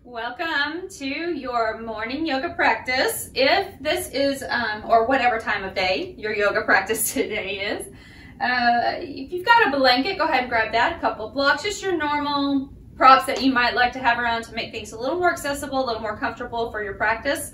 Welcome to your morning yoga practice. If this is, or whatever time of day your yoga practice today is, if you've got a blanket, go ahead and grab that, a couple of blocks, just your normal props that you might like to have around to make things a little more accessible, a little more comfortable for your practice.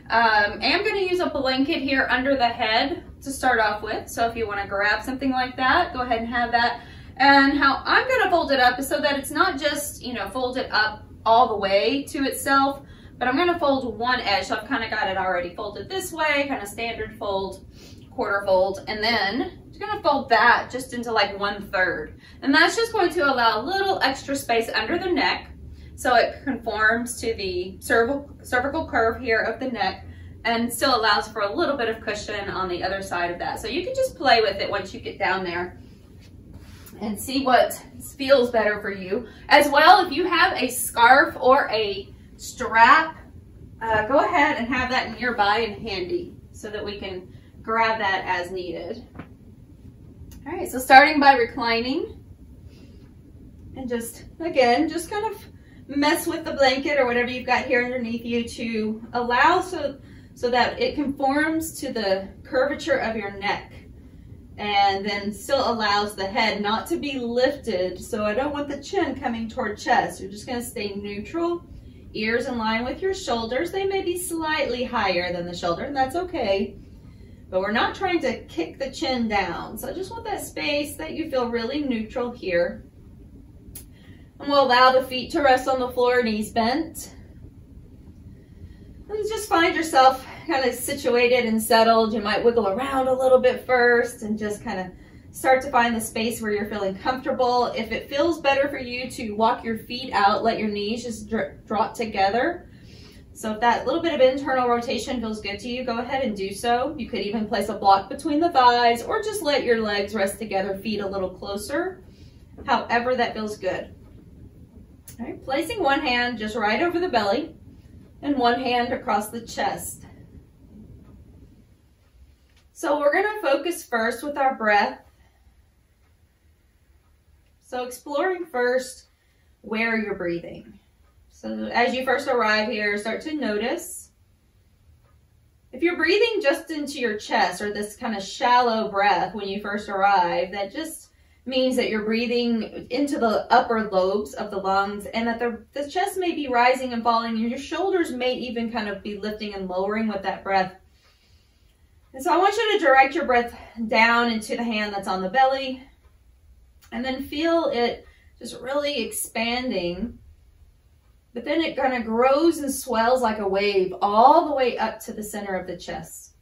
I'm going to use a blanket here under the head to start off with, so if you want to grab something like that, go ahead and have that. And how I'm going to fold it up is so that it's not just, fold it up all the way to itself, but I'm going to fold one edge. So I've kind of got it already folded this way, kind of standard fold, quarter fold, and then I'm going to fold that just into like 1/3. And that's just going to allow a little extra space under the neck so it conforms to the cervical curve here of the neck and still allows for a little bit of cushion on the other side of that. So you can just play with it once you get down there and see what feels better for you. As well, if you have a scarf or a strap, go ahead and have that nearby and handy so that we can grab that as needed. All right, so starting by reclining and just kind of mess with the blanket or whatever you've got here underneath you to allow so that it conforms to the curvature of your neck, and then still allows the head not to be lifted. So I don't want the chin coming toward chest. You're just going to stay neutral. Ears in line with your shoulders. They may be slightly higher than the shoulder, and that's okay. But we're not trying to kick the chin down. So I just want that space that you feel really neutral here. And we'll allow the feet to rest on the floor, knees bent. And just find yourself kind of situated and settled. You might wiggle around a little bit first and just kind of start to find the space where you're feeling comfortable. If it feels better for you to walk your feet out, let your knees just drop together. So if that little bit of internal rotation feels good to you, go ahead and do so. You could even place a block between the thighs or just let your legs rest together, feet a little closer, however that feels good. All right, placing one hand just right over the belly and one hand across the chest. So we're going to focus first with our breath. So exploring first where you're breathing. So as you first arrive here, start to notice. If you're breathing just into your chest, or this kind of shallow breath when you first arrive, that just means that you're breathing into the upper lobes of the lungs, and that the chest may be rising and falling, and your shoulders may even kind of be lifting and lowering with that breath. And so I want you to direct your breath down into the hand that's on the belly, and then feel it just really expanding. But then it kind of grows and swells like a wave all the way up to the center of the chest.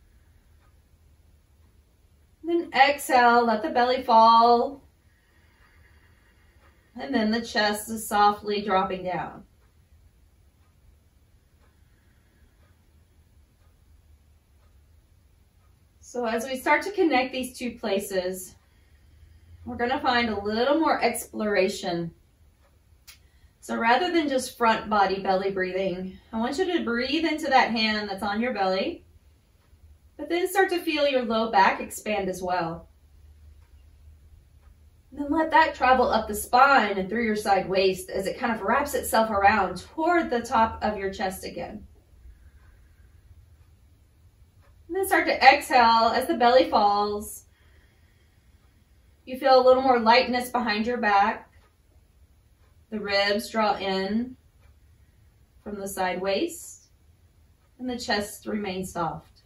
Then exhale, let the belly fall. And then the chest is softly dropping down. So as we start to connect these two places, we're going to find a little more exploration. So rather than just front body belly breathing, I want you to breathe into that hand that's on your belly, but then start to feel your low back expand as well. And then let that travel up the spine and through your side waist as it kind of wraps itself around toward the top of your chest again. And then start to exhale as the belly falls. You feel a little more lightness behind your back. The ribs draw in from the side waist, and the chest remains soft.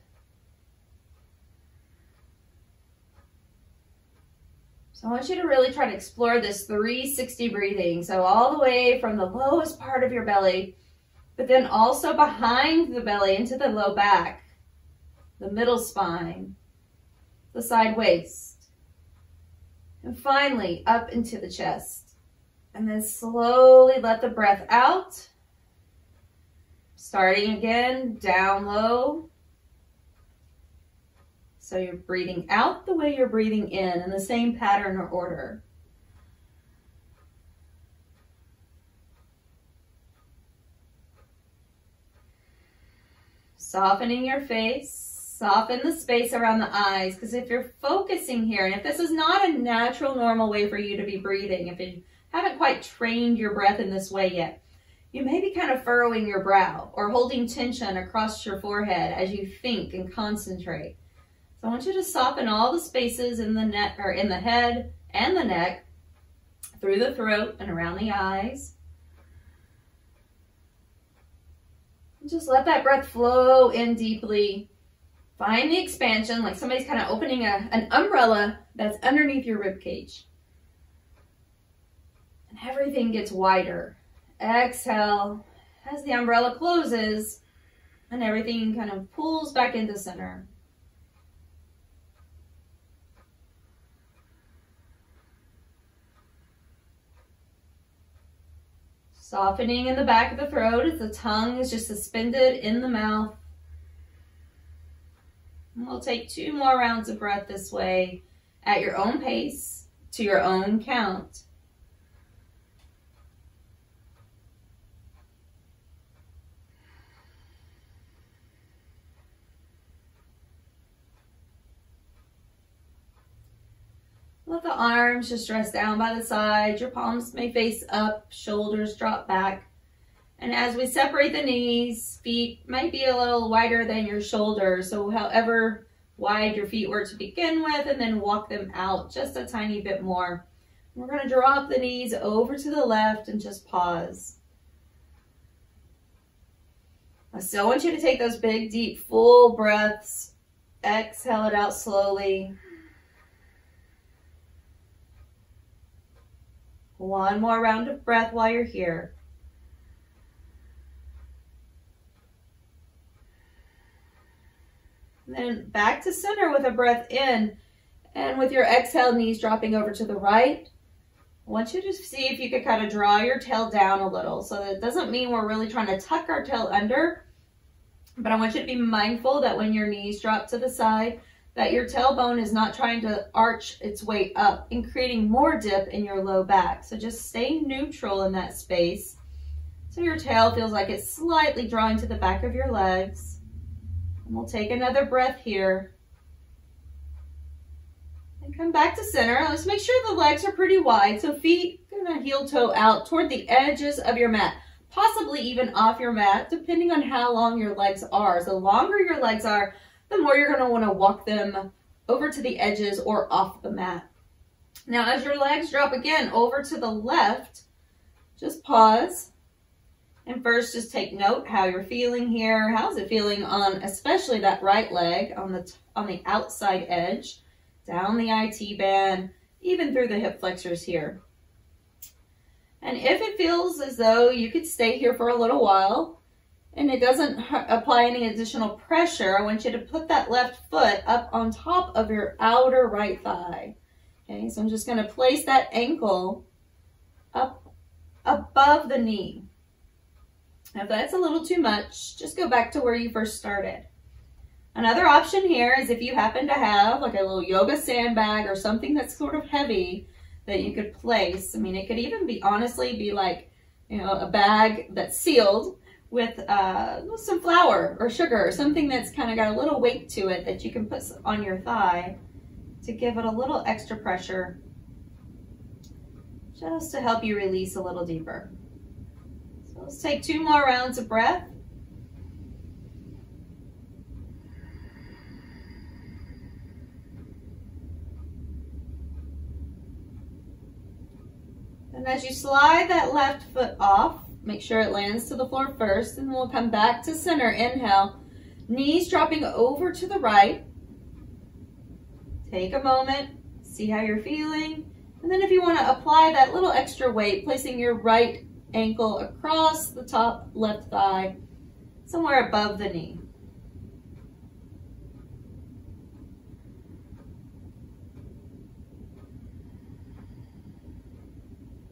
So I want you to really try to explore this 360 breathing. So all the way from the lowest part of your belly, but then also behind the belly into the low back, the middle spine, the side waist, and finally up into the chest. And then slowly let the breath out. Starting again, down low. So you're breathing out the way you're breathing in the same pattern or order. Softening your face, soften the space around the eyes, because if you're focusing here, and if this is not a natural, normal way for you to be breathing, if you haven't quite trained your breath in this way yet, You may be kind of furrowing your brow or holding tension across your forehead as you think and concentrate. So I want you to soften all the spaces in the neck, or in the head and the neck, through the throat and around the eyes. Just let that breath flow in deeply. Find the expansion, like somebody's kind of opening an umbrella that's underneath your rib cage. And everything gets wider. Exhale as the umbrella closes and everything kind of pulls back into center. Softening in the back of the throat as the tongue is just suspended in the mouth. And we'll take 2 more rounds of breath this way at your own pace, to your own count. Let the arms just rest down by the side. Your palms may face up, shoulders drop back. And as we separate the knees, feet might be a little wider than your shoulders. So however wide your feet were to begin with, and then walk them out just a tiny bit more. We're going to drop the knees over to the left and just pause. I still want you to take those big, deep, full breaths. Exhale it out slowly. One more round of breath while you're here. And then back to center with a breath in, and with your exhale, knees dropping over to the right. I want you to see if you could kind of draw your tail down a little. So that doesn't mean we're really trying to tuck our tail under, but I want you to be mindful that when your knees drop to the side, that your tailbone is not trying to arch its way up and creating more dip in your low back. So just stay neutral in that space. So your tail feels like it's slightly drawing to the back of your legs. And we'll take another breath here. And come back to center. Let's make sure the legs are pretty wide. So feet kind of heel toe out toward the edges of your mat. Possibly even off your mat, depending on how long your legs are. So the longer your legs are, the more you're going to want to walk them over to the edges or off the mat. Now, as your legs drop again over to the left, just pause. And first, just take note how you're feeling here. How's it feeling on especially that right leg on the outside edge, down the IT band, even through the hip flexors here. And if it feels as though you could stay here for a little while, and it doesn't apply any additional pressure, I want you to put that left foot up on top of your outer right thigh. Okay, so I'm just going to place that ankle up above the knee. Now, if that's a little too much, just go back to where you first started. Another option here is if you happen to have like a little yoga sandbag or something that's sort of heavy that you could place. I mean, it could even be, honestly, be like, you know, a bag that's sealed with some flour or sugar or something that's kind of got a little weight to it that you can put on your thigh to give it a little extra pressure, just to help you release a little deeper. So let's take 2 more rounds of breath. And as you slide that left foot off, make sure it lands to the floor first, and we'll come back to center. Inhale, knees dropping over to the right. Take a moment, see how you're feeling. And then if you want to apply that little extra weight, placing your right ankle across the top left thigh, somewhere above the knee.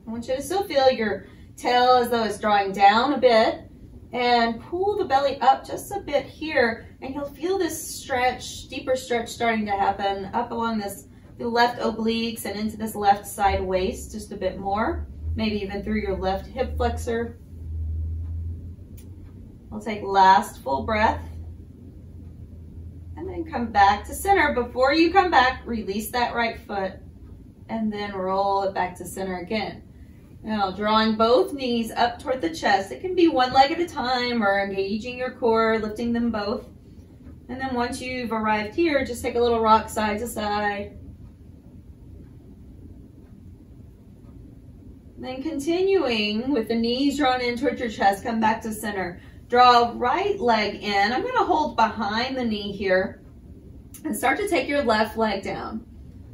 I want you to still feel your tail as though it's drawing down a bit, and pull the belly up just a bit here, and you'll feel this stretch, deeper stretch starting to happen up along the left obliques and into this left side waist just a bit more, maybe even through your left hip flexor. We'll take last full breath and then come back to center. Before you come back, release that right foot and then roll it back to center again. Now, drawing both knees up toward the chest. It can be one leg at a time or engaging your core, lifting them both. And then once you've arrived here, just take a little rock side to side. Then continuing with the knees drawn in towards your chest, come back to center. Draw right leg in. I'm going to hold behind the knee here and start to take your left leg down.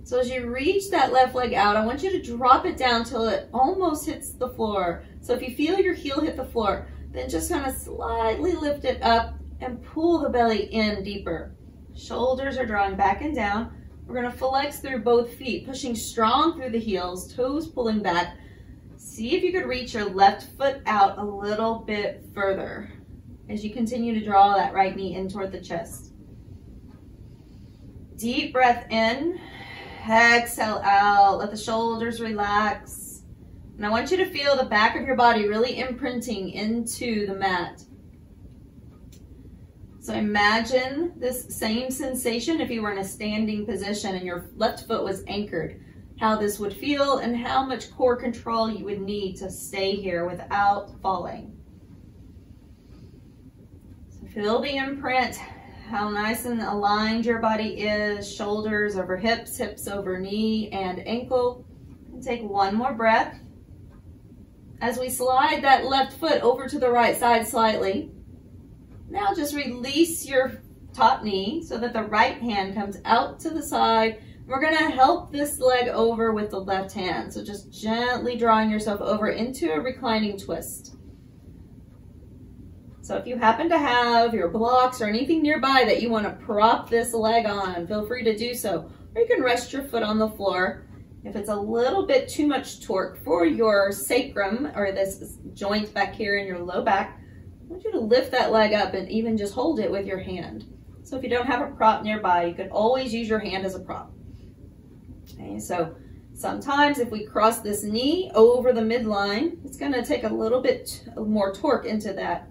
So as you reach that left leg out, I want you to drop it down till it almost hits the floor. So if you feel your heel hit the floor, then just kind of slightly lift it up and pull the belly in deeper. Shoulders are drawing back and down. We're going to flex through both feet, pushing strong through the heels, toes pulling back. See if you could reach your left foot out a little bit further as you continue to draw that right knee in toward the chest. Deep breath in. Exhale out, let the shoulders relax. And I want you to feel the back of your body really imprinting into the mat. So imagine this same sensation if you were in a standing position and your left foot was anchored, how this would feel and how much core control you would need to stay here without falling. So feel the imprint. How nice and aligned your body is, shoulders over hips, hips over knee and ankle. And take one more breath. As we slide that left foot over to the right side slightly, now just release your top knee so that the right hand comes out to the side. We're gonna help this leg over with the left hand. So just gently drawing yourself over into a reclining twist. So if you happen to have your blocks or anything nearby that you want to prop this leg on, feel free to do so. Or you can rest your foot on the floor. If it's a little bit too much torque for your sacrum or this joint back here in your low back, I want you to lift that leg up and even just hold it with your hand. So if you don't have a prop nearby, you can always use your hand as a prop. Okay, so sometimes if we cross this knee over the midline, it's going to take a little bit more torque into that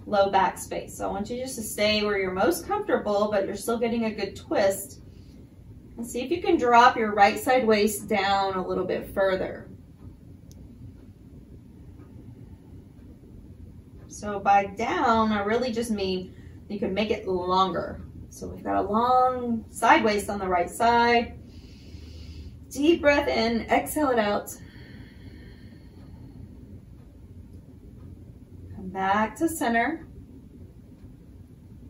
low back space. So I want you just to stay where you're most comfortable, but you're still getting a good twist. And see if you can drop your right side waist down a little bit further. So by down, I really just mean you can make it longer. So we've got a long side waist on the right side. Deep breath in, exhale it out. Back to center.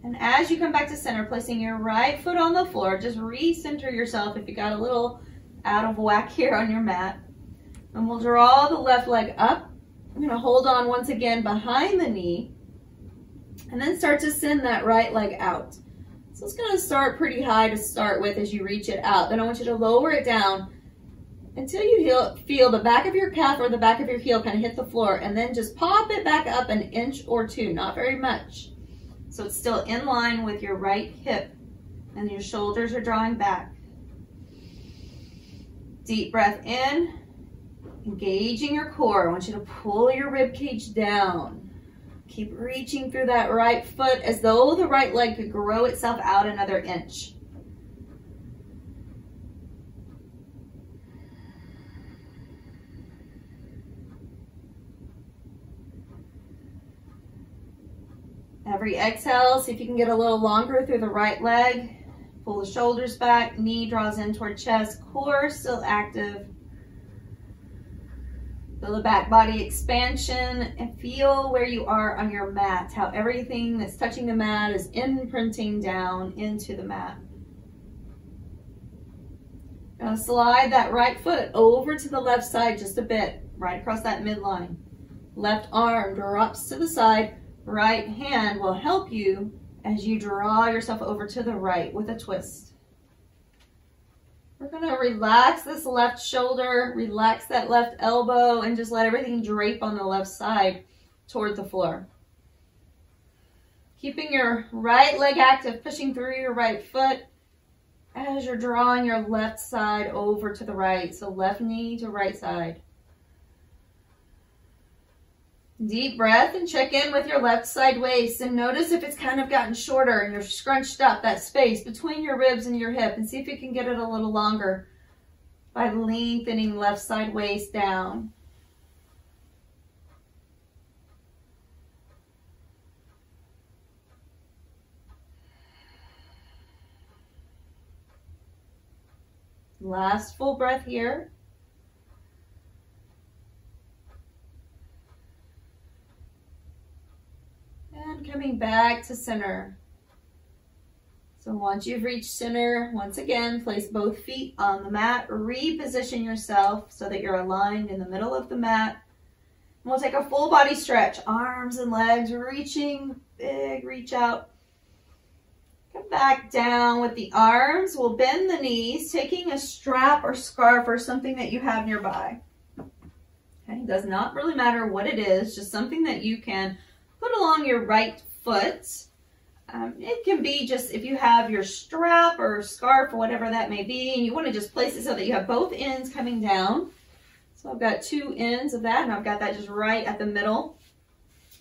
And as you come back to center, placing your right foot on the floor, just recenter yourself if you got a little out of whack here on your mat. And we'll draw the left leg up. I'm going to hold on once again behind the knee and then start to send that right leg out. So it's going to start pretty high to start with as you reach it out. Then I want you to lower it down until you feel the back of your calf or the back of your heel kind of hit the floor, and then just pop it back up an inch or two, not very much. So it's still in line with your right hip and your shoulders are drawing back. Deep breath in, engaging your core. I want you to pull your rib cage down. Keep reaching through that right foot as though the right leg could grow itself out another inch. Every exhale, see if you can get a little longer through the right leg. Pull the shoulders back, knee draws in toward chest, core still active. Feel the back body expansion and feel where you are on your mat, how everything that's touching the mat is imprinting down into the mat. Now slide that right foot over to the left side just a bit, right across that midline. Left arm drops to the side. Right hand will help you as you draw yourself over to the right with a twist. We're going to relax this left shoulder, relax that left elbow, and just let everything drape on the left side toward the floor. Keeping your right leg active, pushing through your right foot as you're drawing your left side over to the right. So left knee to right side. Deep breath and check in with your left side waist and notice if it's kind of gotten shorter and you're scrunched up, that space between your ribs and your hip, and see if you can get it a little longer by lengthening left side waist down. Last full breath here. And coming back to center. So once you've reached center, once again, place both feet on the mat. Reposition yourself so that you're aligned in the middle of the mat. And we'll take a full body stretch. Arms and legs reaching, big reach out. Come back down with the arms. We'll bend the knees, taking a strap or scarf or something that you have nearby. Okay, it does not really matter what it is, just something that you can put along your right foot. It can be just if you have your strap or scarf or whatever that may be, and you want to just place it so that you have both ends coming down. So I've got two ends of that, and I've got that just right at the middle.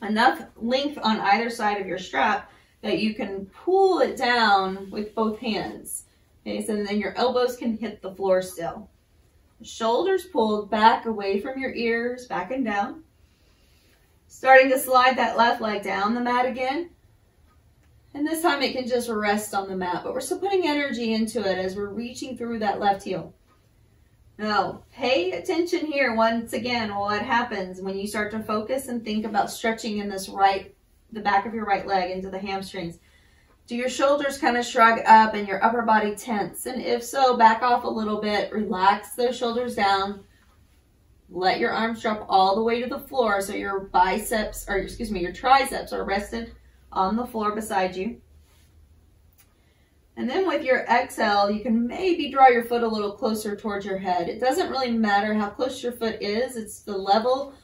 Enough length on either side of your strap that you can pull it down with both hands. Okay, so then your elbows can hit the floor still. Shoulders pulled back away from your ears, back and down. Starting to slide that left leg down the mat again. And this time it can just rest on the mat, but we're still putting energy into it as we're reaching through that left heel. Now, pay attention here once again what happens when you start to focus and think about stretching in this the back of your right leg into the hamstrings. Do your shoulders kind of shrug up and your upper body tense? And if so, back off a little bit, relax those shoulders down. Let your arms drop all the way to the floor so your triceps are rested on the floor beside you. And then with your exhale, you can maybe draw your foot a little closer towards your head. It doesn't really matter how close your foot is. It's the level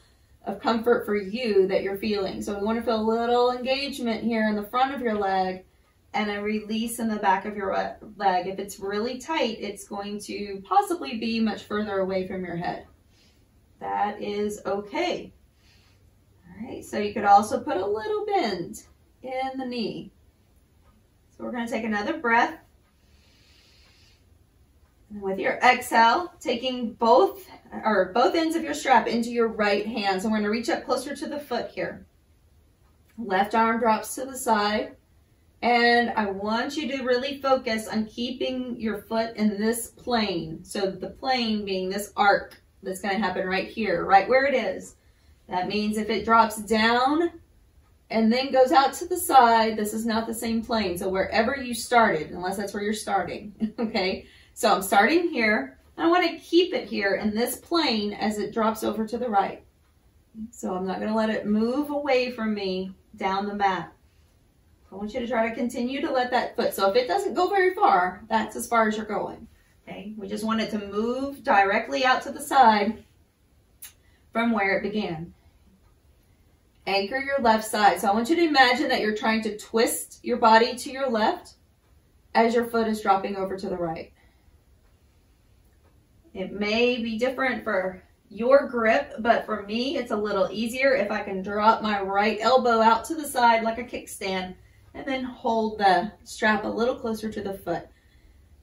of comfort for you that you're feeling. So we want to feel a little engagement here in the front of your leg and a release in the back of your leg. If it's really tight, it's going to possibly be much further away from your head. That is okay. All right, so you could also put a little bend in the knee. So we're going to take another breath. And with your exhale, taking both ends of your strap into your right hand. So we're going to reach up closer to the foot here. Left arm drops to the side. And I want you to really focus on keeping your foot in this plane. So the plane being this arc that's going to happen right here, right where it is. That means if it drops down and then goes out to the side, this is not the same plane. So wherever you started, unless that's where you're starting, okay? So I'm starting here. I want to keep it here in this plane as it drops over to the right. So I'm not going to let it move away from me down the mat. I want you to try to continue to let that foot, so if it doesn't go very far, that's as far as you're going. Okay, we just want it to move directly out to the side from where it began. Anchor your left side. So I want you to imagine that you're trying to twist your body to your left as your foot is dropping over to the right. It may be different for your grip, but for me, it's a little easier if I can drop my right elbow out to the side like a kickstand and then hold the strap a little closer to the foot.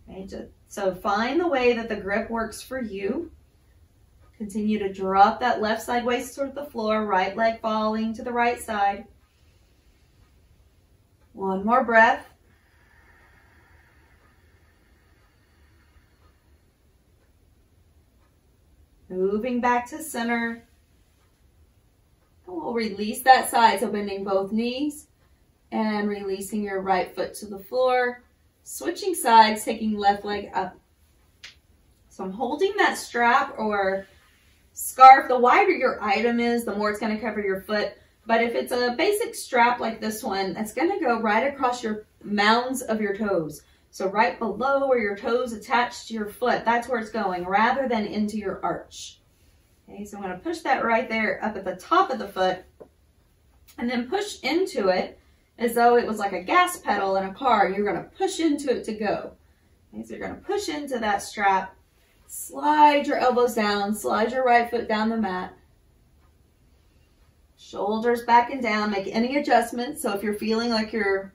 Okay, so find the way that the grip works for you. Continue to drop that left side waist toward the floor, right leg falling to the right side. One more breath. Moving back to center. And we'll release that side, so bending both knees and releasing your right foot to the floor. Switching sides, taking left leg up. So I'm holding that strap or scarf. The wider your item is, the more it's going to cover your foot. But if it's a basic strap like this one, that's going to go right across your mounds of your toes. So right below where your toes attach to your foot, that's where it's going, rather than into your arch. Okay, so I'm going to push that right there up at the top of the foot and then push into it as though it was like a gas pedal in a car. You're going to push into it to go. Okay, so you're going to push into that strap. Slide your elbows down, slide your right foot down the mat. Shoulders back and down, make any adjustments. So if you're feeling like your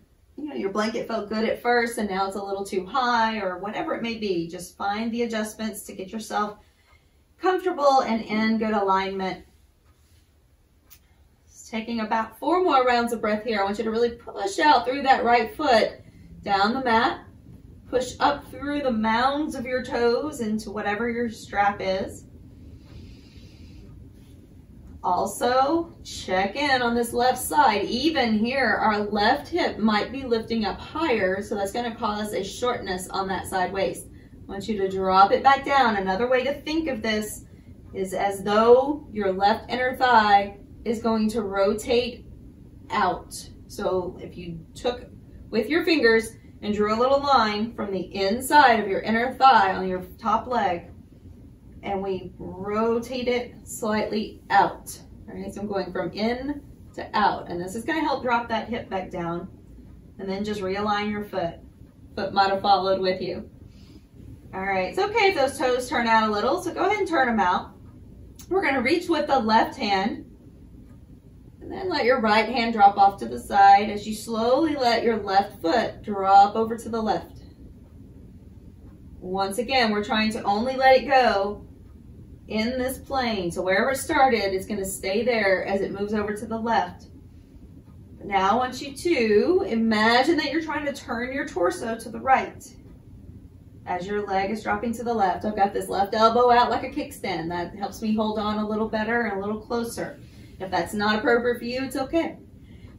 blanket felt good at first and now it's a little too high or whatever it may be, just find the adjustments to get yourself comfortable and in good alignment. Just taking about 4 more rounds of breath here. I want you to really push out through that right foot down the mat. push up through the mounds of your toes into whatever your strap is. Also, check in on this left side. Even here, our left hip might be lifting up higher, so that's going to cause a shortness on that side waist. I want you to drop it back down. Another way to think of this is as though your left inner thigh is going to rotate out. So if you took with your fingers and drew a little line from the inside of your inner thigh on your top leg, and we rotate it slightly out. All right, so I'm going from in to out, and this is going to help drop that hip back down, and then just realign your foot. Foot might have followed with you. All right, it's okay if those toes turn out a little, so go ahead and turn them out. We're going to reach with the left hand, and then let your right hand drop off to the side as you slowly let your left foot drop over to the left. Once again, we're trying to only let it go in this plane. So wherever it started, it's going to stay there as it moves over to the left. But now I want you to imagine that you're trying to turn your torso to the right as your leg is dropping to the left. I've got this left elbow out like a kickstand. That helps me hold on a little better and a little closer. If that's not appropriate for you, it's okay.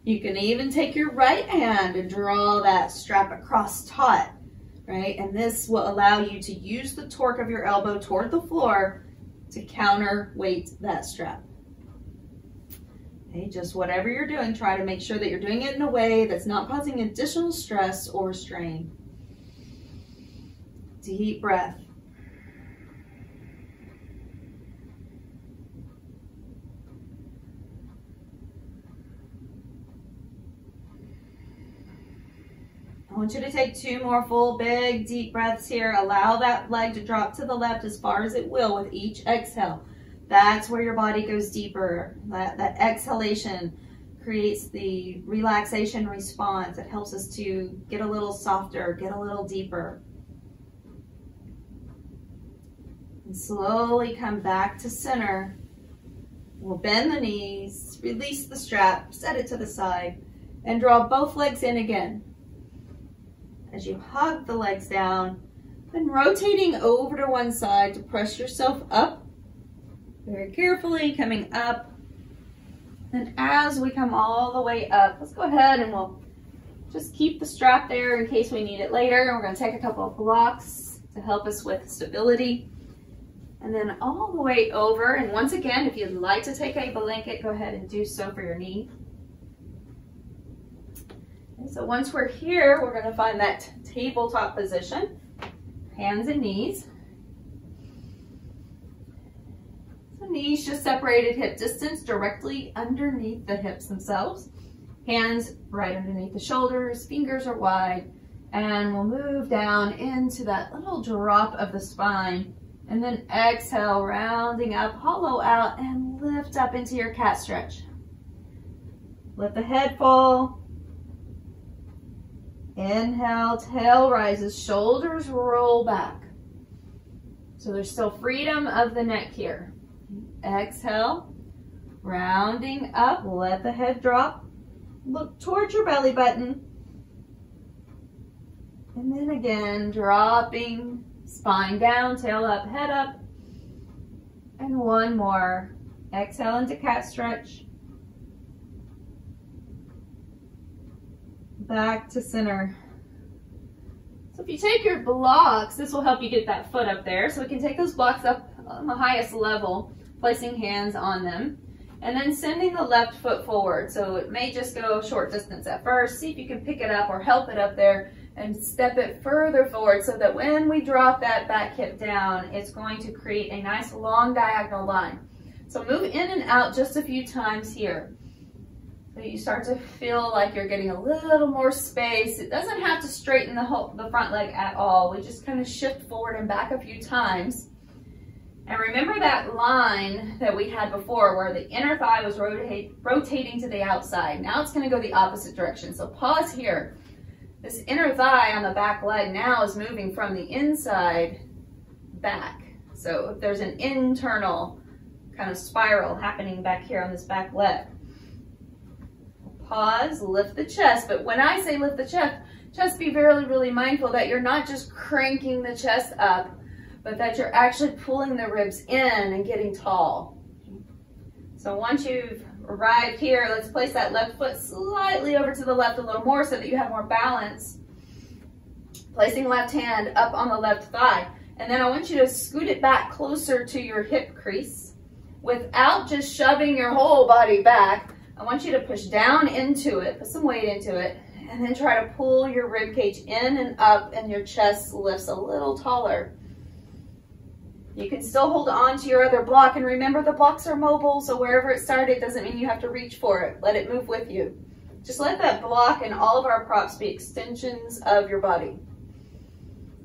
You can even take your right hand and draw that strap across taut, right? And this will allow you to use the torque of your elbow toward the floor to counterweight that strap. Okay, just whatever you're doing, try to make sure that you're doing it in a way that's not causing additional stress or strain. Deep breath. I want you to take 2 more full, big, deep breaths here. Allow that leg to drop to the left as far as it will with each exhale. That's where your body goes deeper. That exhalation creates the relaxation response. It helps us to get a little softer, get a little deeper. And slowly come back to center. We'll bend the knees, release the strap, set it to the side, and draw both legs in again. As you hug the legs down, then rotating over to one side to press yourself up, very carefully coming up. And as we come all the way up, let's go ahead and we'll just keep the strap there in case we need it later. And we're going to take a couple of blocks to help us with stability. And then all the way over, and once again, if you'd like to take a blanket, go ahead and do so for your knee. So once we're here, we're going to find that tabletop position, hands and knees. So knees just separated hip distance directly underneath the hips themselves. Hands right underneath the shoulders, fingers are wide, and we'll move down into that little drop of the spine. And then exhale, rounding up, hollow out, and lift up into your cat stretch. Let the head fall. Inhale, tail rises, shoulders roll back. So there's still freedom of the neck here. Exhale, rounding up, let the head drop. Look towards your belly button. And then again, dropping, spine down, tail up, head up. And one more. Exhale into cat stretch. Back to center. So if you take your blocks, this will help you get that foot up there. So we can take those blocks up on the highest level, placing hands on them, and then sending the left foot forward. So it may just go a short distance at first. See if you can pick it up or help it up there and step it further forward so that when we drop that back hip down, it's going to create a nice long diagonal line. So move in and out just a few times here. So you start to feel like you're getting a little more space. It doesn't have to straighten the front leg at all. We just kind of shift forward and back a few times. And remember that line that we had before where the inner thigh was rotating to the outside. Now it's going to go the opposite direction. So pause here. This inner thigh on the back leg now is moving from the inside back. So if there's an internal kind of spiral happening back here on this back leg. Pause, lift the chest. But when I say lift the chest, just be really mindful that you're not just cranking the chest up, but that you're actually pulling the ribs in and getting tall. So once you've arrived here, let's place that left foot slightly over to the left a little more so that you have more balance. Placing left hand up on the left thigh. And then I want you to scoot it back closer to your hip crease without just shoving your whole body back. I want you to push down into it, put some weight into it, and then try to pull your rib cage in and up, and your chest lifts a little taller. You can still hold on to your other block, and remember the blocks are mobile, so wherever it started doesn't mean you have to reach for it. Let it move with you. Just let that block and all of our props be extensions of your body.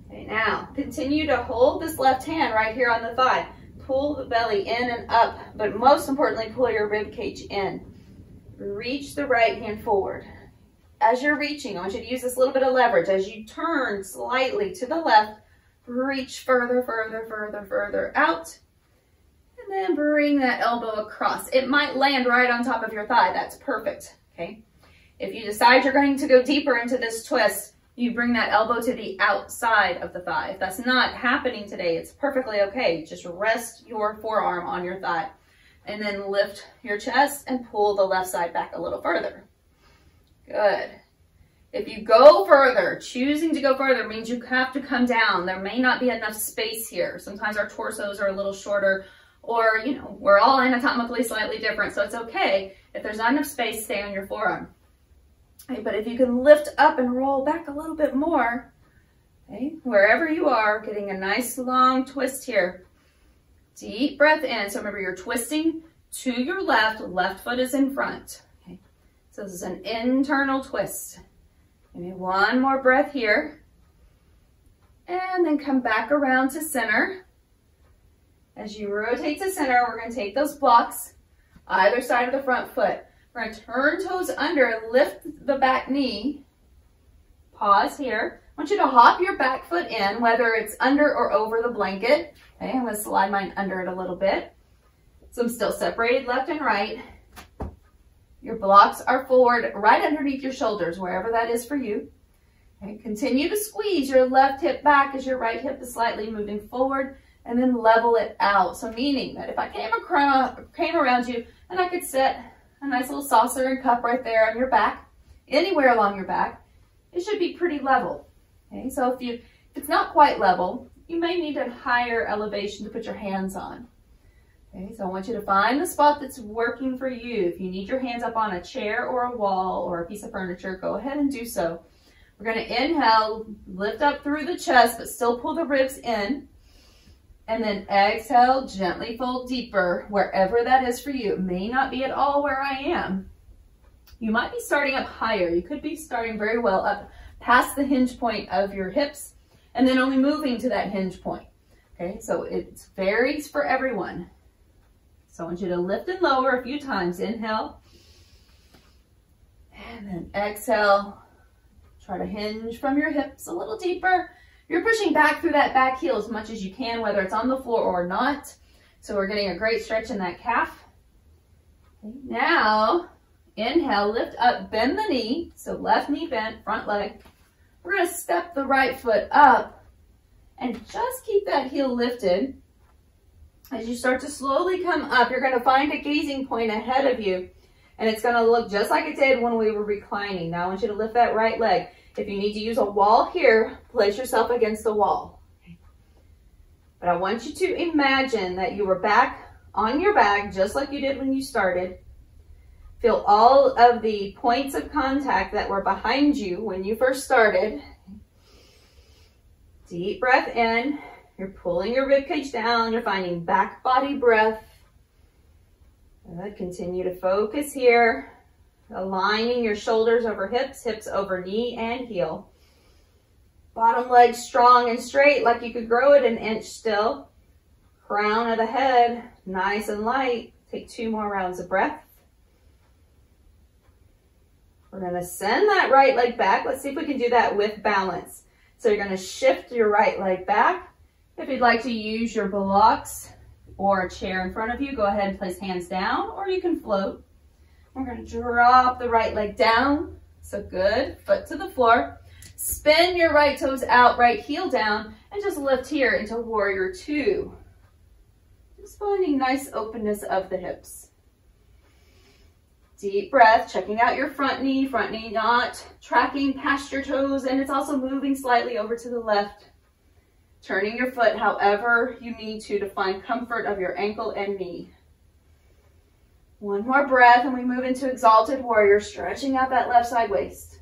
Okay, now continue to hold this left hand right here on the thigh. Pull the belly in and up, but most importantly, pull your rib cage in. Reach the right hand forward. As you're reaching, I want you to use this little bit of leverage. As you turn slightly to the left, reach further out, and then bring that elbow across. It might land right on top of your thigh. That's perfect, okay? If you decide you're going to go deeper into this twist, you bring that elbow to the outside of the thigh. If that's not happening today, it's perfectly okay. Just rest your forearm on your thigh and then lift your chest and pull the left side back a little further. Good. If you go further, choosing to go further means you have to come down. There may not be enough space here. Sometimes our torsos are a little shorter, or, you know, we're all anatomically slightly different, so it's okay. If there's not enough space, stay on your forearm. Okay, but if you can lift up and roll back a little bit more, okay, wherever you are, getting a nice long twist here. Deep breath in. So remember, you're twisting to your left foot is in front. Okay, so this is an internal twist. Give me one more breath here. And then come back around to center. As you rotate to center, we're going to take those blocks either side of the front foot. We're going to turn toes under, lift the back knee. Pause here. I want you to hop your back foot in, whether it's under or over the blanket. Okay, I'm going to slide mine under it a little bit. So I'm still separated left and right. Your blocks are forward right underneath your shoulders, wherever that is for you. Okay, continue to squeeze your left hip back as your right hip is slightly moving forward, and then level it out. So meaning that if I came around you and I could set a nice little saucer and cup right there on your back, anywhere along your back, it should be pretty level. Okay, so if it's not quite level, you may need a higher elevation to put your hands on. Okay, so I want you to find the spot that's working for you. If you need your hands up on a chair or a wall or a piece of furniture, go ahead and do so. We're going to inhale, lift up through the chest, but still pull the ribs in. And then exhale, gently fold deeper, wherever that is for you. It may not be at all where I am. You might be starting up higher. You could be starting very well up past the hinge point of your hips and then only moving to that hinge point. Okay, so it varies for everyone. So I want you to lift and lower a few times. Inhale. And then exhale. Try to hinge from your hips a little deeper. You're pushing back through that back heel as much as you can, whether it's on the floor or not. So we're getting a great stretch in that calf. Okay, now, inhale, lift up, bend the knee. So left knee bent, front leg. We're going to step the right foot up and just keep that heel lifted. As you start to slowly come up, you're going to find a gazing point ahead of you, and it's going to look just like it did when we were reclining. Now I want you to lift that right leg. If you need to use a wall here, place yourself against the wall. But I want you to imagine that you were back on your back just like you did when you started. Feel all of the points of contact that were behind you when you first started. Deep breath in. You're pulling your ribcage down. You're finding back body breath. Good. Continue to focus here. Aligning your shoulders over hips, hips over knee and heel. Bottom leg strong and straight like you could grow it an inch still. Crown of the head nice and light. Take 2 more rounds of breath. We're going to send that right leg back. Let's see if we can do that with balance. So you're going to shift your right leg back. If you'd like to use your blocks or a chair in front of you, go ahead and place hands down, or you can float. We're gonna drop the right leg down. So good, foot to the floor. Spin your right toes out, right heel down, and just lift here into warrior two. Just finding nice openness of the hips. Deep breath, checking out your front knee not tracking past your toes, and it's also moving slightly over to the left. Turning your foot however you need to find comfort of your ankle and knee. One more breath and we move into exalted warrior, stretching out that left side waist.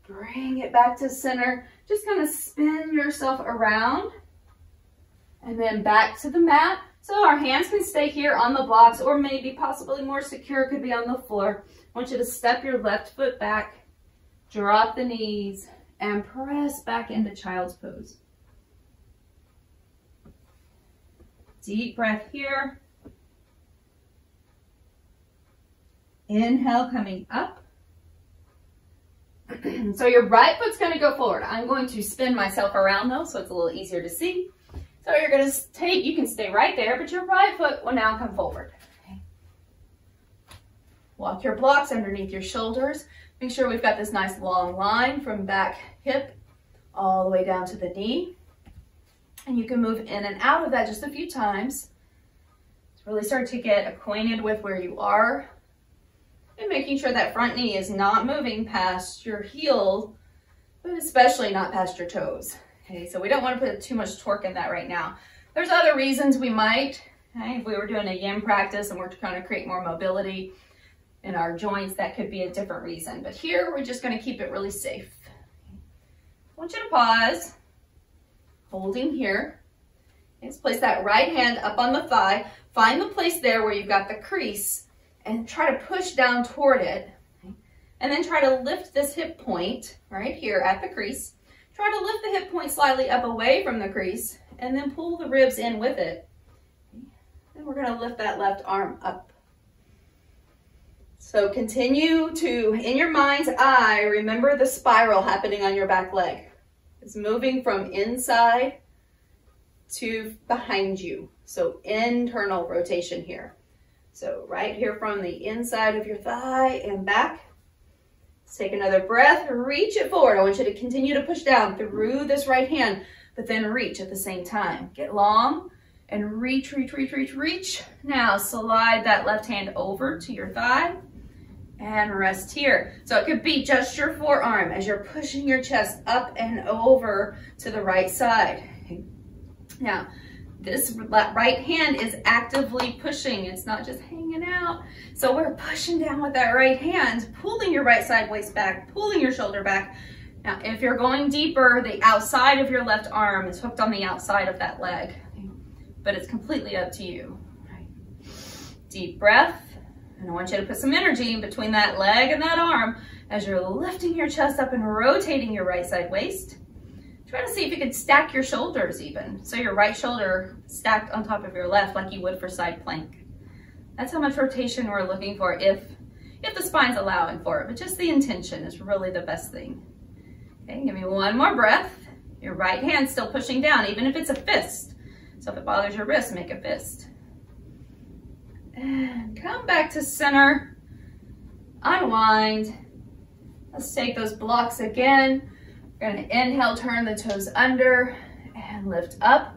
Bring it back to center. Just kind of spin yourself around and then back to the mat. So our hands can stay here on the blocks, or maybe possibly more secure could be on the floor. I want you to step your left foot back, drop the knees, and press back into child's pose. Deep breath here. Inhale, coming up. So your right foot's going to go forward. I'm going to spin myself around though, so it's a little easier to see. So you're going to take, you can stay right there, but your right foot will now come forward. Okay. Walk your blocks underneath your shoulders. Make sure we've got this nice long line from back hip all the way down to the knee. And you can move in and out of that just a few times to really start to get acquainted with where you are. And making sure that front knee is not moving past your heel, but especially not past your toes. Okay, so we don't want to put too much torque in that right now. There's other reasons we might. Okay, if we were doing a yin practice and we're trying to create more mobility in our joints, that could be a different reason. But here, we're just going to keep it really safe. Okay. I want you to pause, holding here. Let's place that right hand up on the thigh. Find the place there where you've got the crease and try to push down toward it. Okay. And then try to lift this hip point right here at the crease. Try to lift the hip point slightly up away from the crease and then pull the ribs in with it. Then we're going to lift that left arm up. So continue to, in your mind's eye, remember the spiral happening on your back leg. It's moving from inside to behind you. So internal rotation here. So right here from the inside of your thigh and back. Let's take another breath, reach it forward. I want you to continue to push down through this right hand, but then reach at the same time. Get long and reach, reach, reach, reach, reach. Now slide that left hand over to your thigh and rest here. So it could be just your forearm as you're pushing your chest up and over to the right side. Now, this right hand is actively pushing. It's not just hanging out. So we're pushing down with that right hand, pulling your right side waist back, pulling your shoulder back. Now, if you're going deeper, the outside of your left arm is hooked on the outside of that leg, but it's completely up to you. Right. Deep breath. And I want you to put some energy in between that leg and that arm as you're lifting your chest up and rotating your right side waist. Try to see if you can stack your shoulders even. So your right shoulder stacked on top of your left like you would for side plank. That's how much rotation we're looking for if the spine's allowing for it. But just the intention is really the best thing. Okay, give me one more breath. Your right hand's still pushing down, even if it's a fist. So if it bothers your wrist, make a fist. And come back to center. Unwind. Let's take those blocks again. We're going to inhale, turn the toes under and lift up.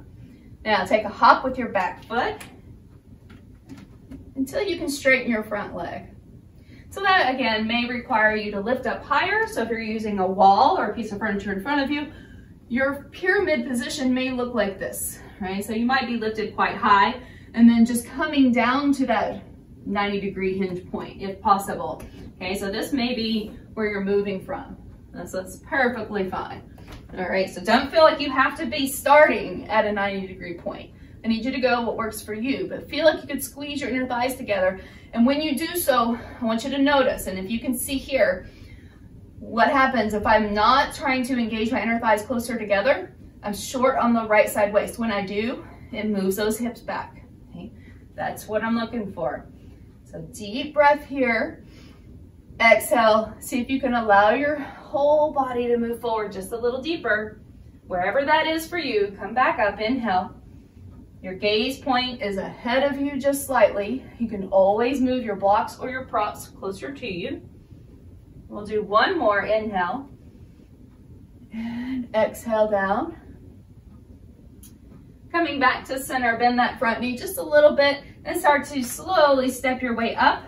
Now take a hop with your back foot until you can straighten your front leg. So that again may require you to lift up higher. So if you're using a wall or a piece of furniture in front of you, your pyramid position may look like this, right? So you might be lifted quite high and then just coming down to that 90-degree hinge point if possible. Okay, so this may be where you're moving from. So that's perfectly fine. All right, so don't feel like you have to be starting at a 90-degree point. I need you to go what works for you, but feel like you could squeeze your inner thighs together. And when you do so, I want you to notice, and if you can see here, what happens if I'm not trying to engage my inner thighs closer together, I'm short on the right side waist. When I do, it moves those hips back. Okay? That's what I'm looking for. So deep breath here. Exhale, see if you can allow your whole body to move forward just a little deeper. Wherever that is for you, come back up, inhale. Your gaze point is ahead of you just slightly. You can always move your blocks or your props closer to you. We'll do one more inhale. And exhale down. Coming back to center, bend that front knee just a little bit and start to slowly step your way up.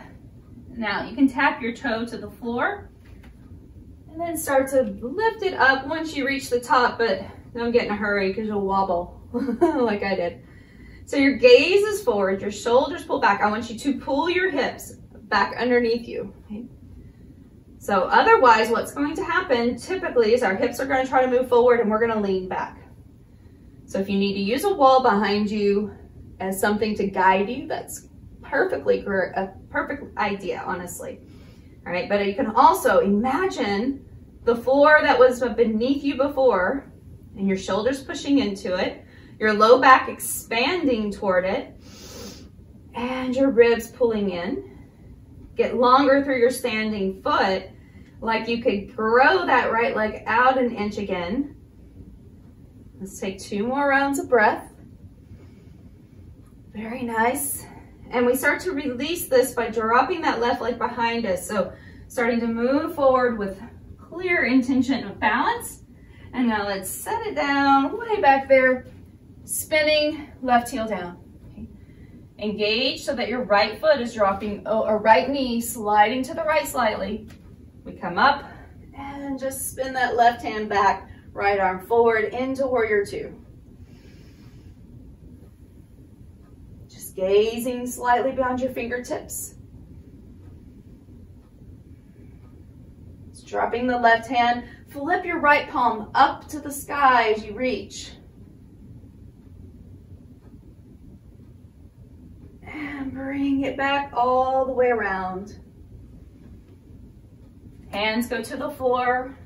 Now you can tap your toe to the floor and then start to lift it up once you reach the top, but don't get in a hurry because you'll wobble like I did. So your gaze is forward, your shoulders pull back. I want you to pull your hips back underneath you. Okay? So otherwise what's going to happen typically is our hips are going to try to move forward and we're going to lean back. So if you need to use a wall behind you as something to guide you, that's a perfect idea, honestly. All right, but you can also imagine the floor that was beneath you before and your shoulders pushing into it, your low back expanding toward it, and your ribs pulling in. Get longer through your standing foot, like you could grow that right leg out an inch again. Let's take 2 more rounds of breath. Very nice. And we start to release this by dropping that left leg behind us. So starting to move forward with clear intention of balance. And now let's set it down way back there, spinning left heel down. Okay. Engage so that your right foot is dropping, or right knee sliding to the right slightly. We come up and just spin that left hand back. Right arm forward into warrior 2. Just gazing slightly beyond your fingertips. Just dropping the left hand. Flip your right palm up to the sky as you reach. And bring it back all the way around. Hands go to the floor.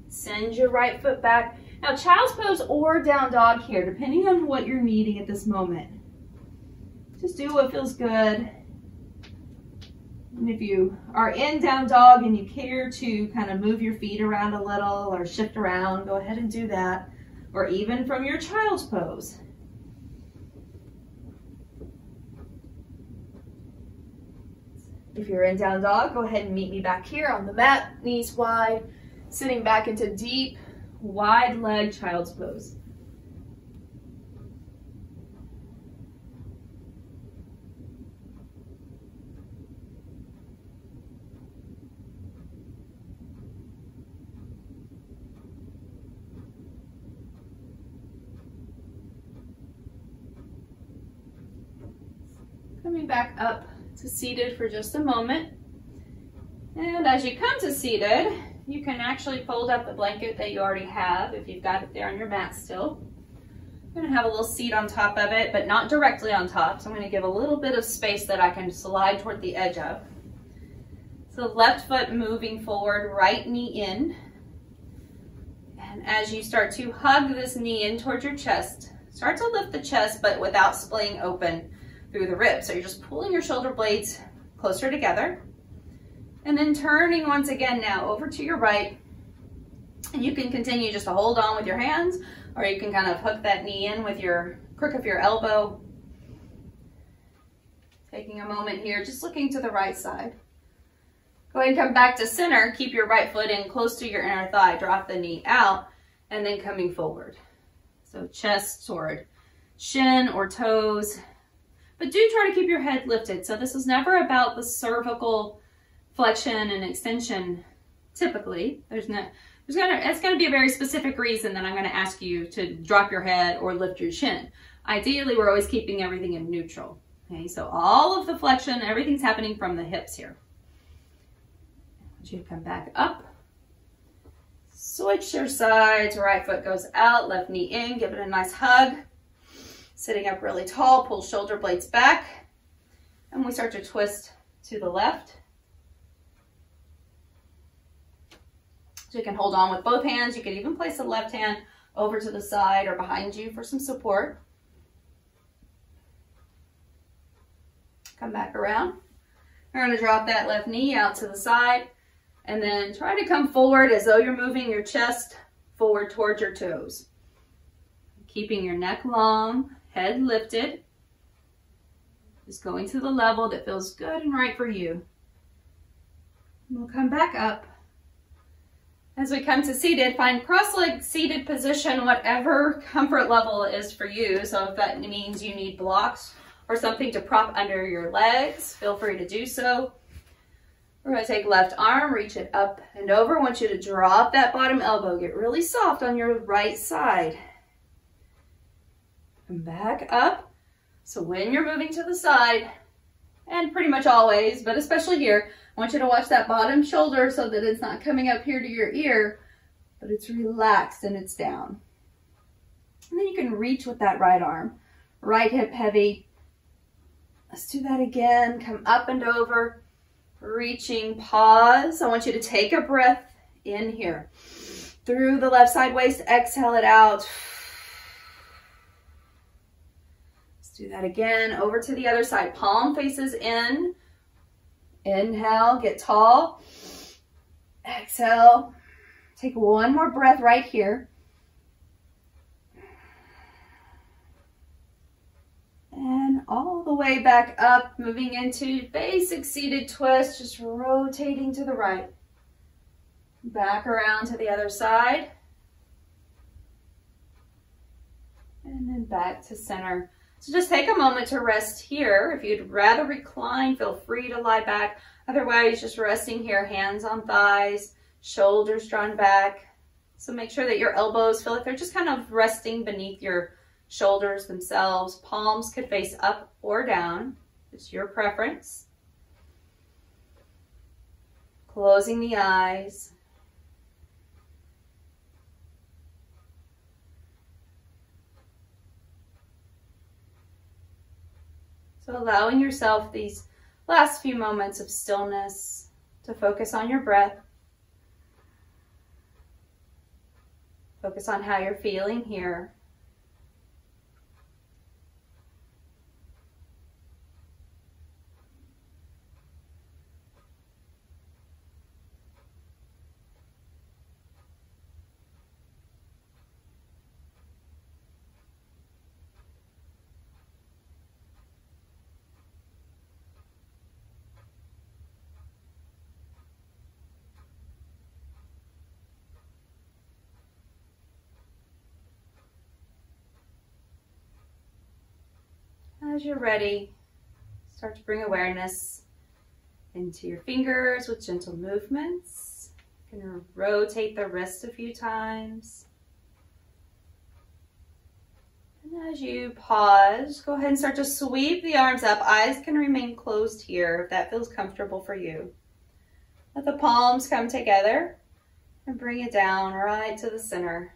Send your right foot back. Now child's pose or down dog here, depending on what you're needing at this moment. Just do what feels good. And if you are in down dog and you care to kind of move your feet around a little or shift around, go ahead and do that. Or even from your child's pose. If you're in down dog, go ahead and meet me back here on the mat, knees wide. Sitting back into deep, wide leg child's pose. Coming back up to seated for just a moment. And as you come to seated, you can actually fold up the blanket that you already have if you've got it there on your mat still. I'm going to have a little seat on top of it, but not directly on top. So I'm going to give a little bit of space that I can slide toward the edge of. So left foot moving forward, right knee in. And as you start to hug this knee in towards your chest, start to lift the chest, but without splaying open through the ribs. So you're just pulling your shoulder blades closer together. And then turning once again now over to your right. And you can continue just to hold on with your hands, or you can kind of hook that knee in with your crook of your elbow. Taking a moment here, just looking to the right side. Go ahead and come back to center. Keep your right foot in close to your inner thigh. Drop the knee out and then coming forward. So chest toward shin or toes. But do try to keep your head lifted. So this is never about the cervical flexion and extension typically. It's going to be a very specific reason that I'm going to ask you to drop your head or lift your chin. Ideally, we're always keeping everything in neutral. Okay, so all of the flexion, everything's happening from the hips here. I want you to come back up. Switch your sides. Right foot goes out, left knee in. Give it a nice hug. Sitting up really tall, pull shoulder blades back. And we start to twist to the left. So you can hold on with both hands. You can even place the left hand over to the side or behind you for some support. Come back around. We're going to drop that left knee out to the side and then try to come forward as though you're moving your chest forward towards your toes. Keeping your neck long, head lifted. Just going to the level that feels good and right for you. And we'll come back up. As we come to seated, find cross-legged seated position, whatever comfort level is for you. So if that means you need blocks or something to prop under your legs, feel free to do so. We're going to take left arm, reach it up and over. I want you to drop that bottom elbow. Get really soft on your right side. Come back up. So when you're moving to the side, and pretty much always, but especially here, I want you to watch that bottom shoulder so that it's not coming up here to your ear, but it's relaxed and it's down. And then you can reach with that right arm. Right hip heavy. Let's do that again. Come up and over. Reaching, pause. I want you to take a breath in here. Through the left side waist, exhale it out. Let's do that again. Over to the other side. Palm faces in. Inhale, get tall. Exhale. Take one more breath right here. And all the way back up, moving into basic seated twist, just rotating to the right. Back around to the other side. And then back to center. So just take a moment to rest here. If you'd rather recline, feel free to lie back. Otherwise, just resting here, hands on thighs, shoulders drawn back. So make sure that your elbows feel like they're just kind of resting beneath your shoulders themselves. Palms could face up or down. It's your preference. Closing the eyes. So allowing yourself these last few moments of stillness to focus on your breath. Focus on how you're feeling here. As you're ready, start to bring awareness into your fingers with gentle movements. You're going to rotate the wrist a few times. And as you pause, go ahead and start to sweep the arms up. Eyes can remain closed here if that feels comfortable for you. Let the palms come together and bring it down right to the center.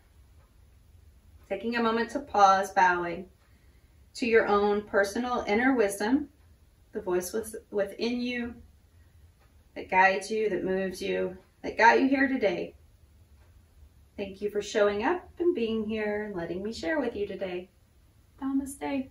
Taking a moment to pause, bowing to your own personal inner wisdom, the voice within you that guides you, that moves you, that got you here today. Thank you for showing up and being here and letting me share with you today. Namaste.